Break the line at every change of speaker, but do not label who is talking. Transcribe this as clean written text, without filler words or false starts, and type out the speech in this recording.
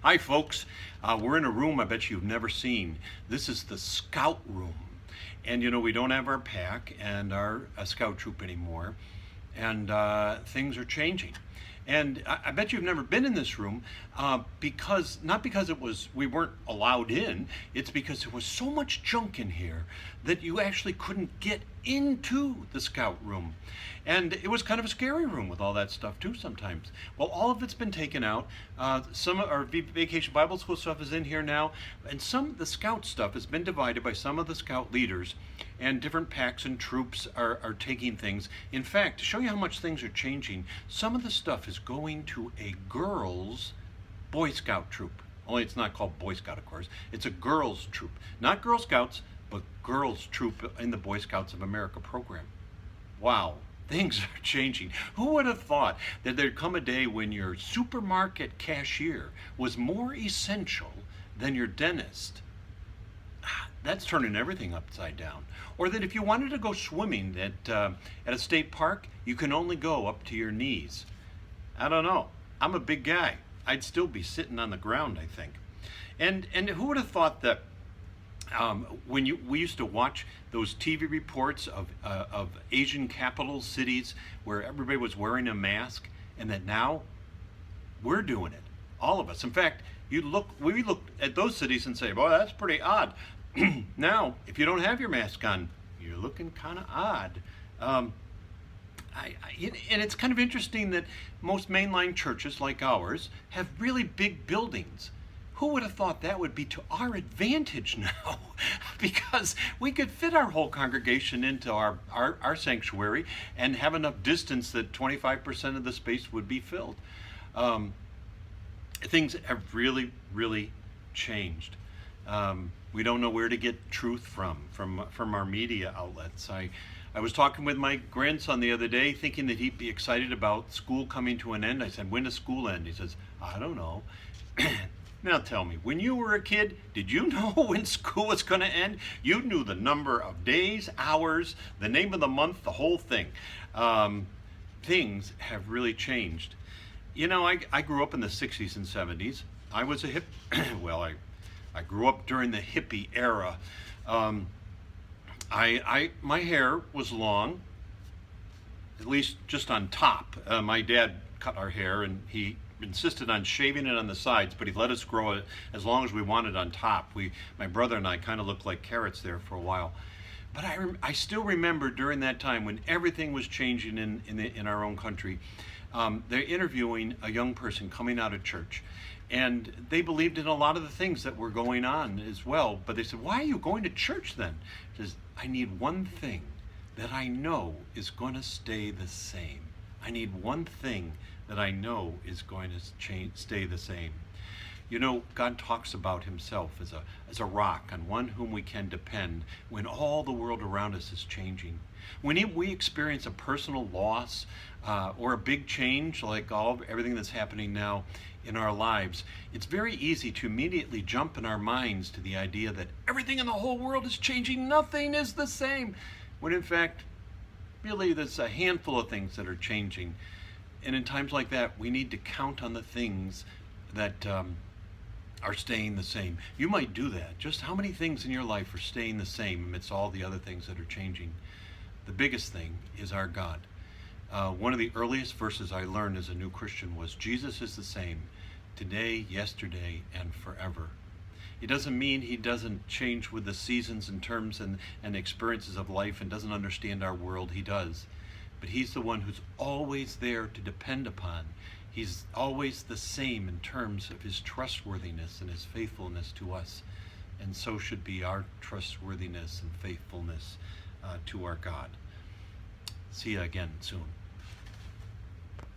Hi, folks. We're in a room I bet you've never seen. This is the Scout Room. And we don't have our pack and our scout troop anymore. And things are changing. And I bet you've never been in this room because, not because we weren't allowed in, it's because there was so much junk in here that you actually couldn't get into the scout room. And it was kind of a scary room with all that stuff too sometimes. Well, all of it's been taken out. Some of our Vacation Bible School stuff is in here now. And some of the scout stuff has been divided by some of the scout leaders, and different packs and troops are taking things. In fact, to show you how much things are changing, some of the stuff is going to a girls' Boy Scout troop. Only it's not called Boy Scout, of course. It's a girls' troop. Not Girl Scouts, but girls' troop in the Boy Scouts of America program. Wow. Things are changing. Who would have thought that there'd come a day when your supermarket cashier was more essential than your dentist? That's turning everything upside down. Or that if you wanted to go swimming at a state park, you can only go up to your knees. I don't know. I'm a big guy. I'd still be sitting on the ground, I think. And who would have thought that we used to watch those TV reports of Asian capital cities where everybody was wearing a mask, and that now we're doing it, all of us. In fact, we look at those cities and say, "Boy, that's pretty odd." Now, if you don't have your mask on, you're looking kind of odd. And it's kind of interesting that most mainline churches like ours have really big buildings. Who would have thought that would be to our advantage now? Because we could fit our whole congregation into our sanctuary and have enough distance that 25% of the space would be filled. Things have really, really changed. We don't know where to get truth from our media outlets. I was talking with my grandson the other day, thinking that he'd be excited about school coming to an end. I said, "When does school end?" He says, "I don't know." Now tell me, when you were a kid, did you know when school was going to end? You knew the number of days, hours, the name of the month, the whole thing. Things have really changed. I grew up in the 60s and 70s. I was a well, I grew up during the hippie era. My hair was long, at least just on top. My dad cut our hair, and he insisted on shaving it on the sides, but he let us grow it as long as we wanted on top. My brother and I kind of looked like carrots there for a while. But I still remember during that time when everything was changing in our own country. They're interviewing a young person coming out of church, and they believed in a lot of the things that were going on as well. But they said, "Why are you going to church then?" He says, "I need one thing that I know is going to stay the same. I need one thing that I know is going to stay the same." God talks about himself as a rock on one whom we can depend when all the world around us is changing. When we experience a personal loss or a big change, like everything that's happening now in our lives, it's very easy to immediately jump in our minds to the idea that everything in the whole world is changing, nothing is the same, when in fact, really there's a handful of things that are changing. And in times like that, we need to count on the things that are staying the same. You might do that. Just how many things in your life are staying the same amidst all the other things that are changing? The biggest thing is our God. One of the earliest verses I learned as a new Christian was, "Jesus is the same today, yesterday, and forever." It doesn't mean he doesn't change with the seasons and terms and experiences of life and doesn't understand our world. He does. But he's the one who's always there to depend upon. He's always the same in terms of his trustworthiness and his faithfulness to us. And so should be our trustworthiness and faithfulness to our God. See you again soon.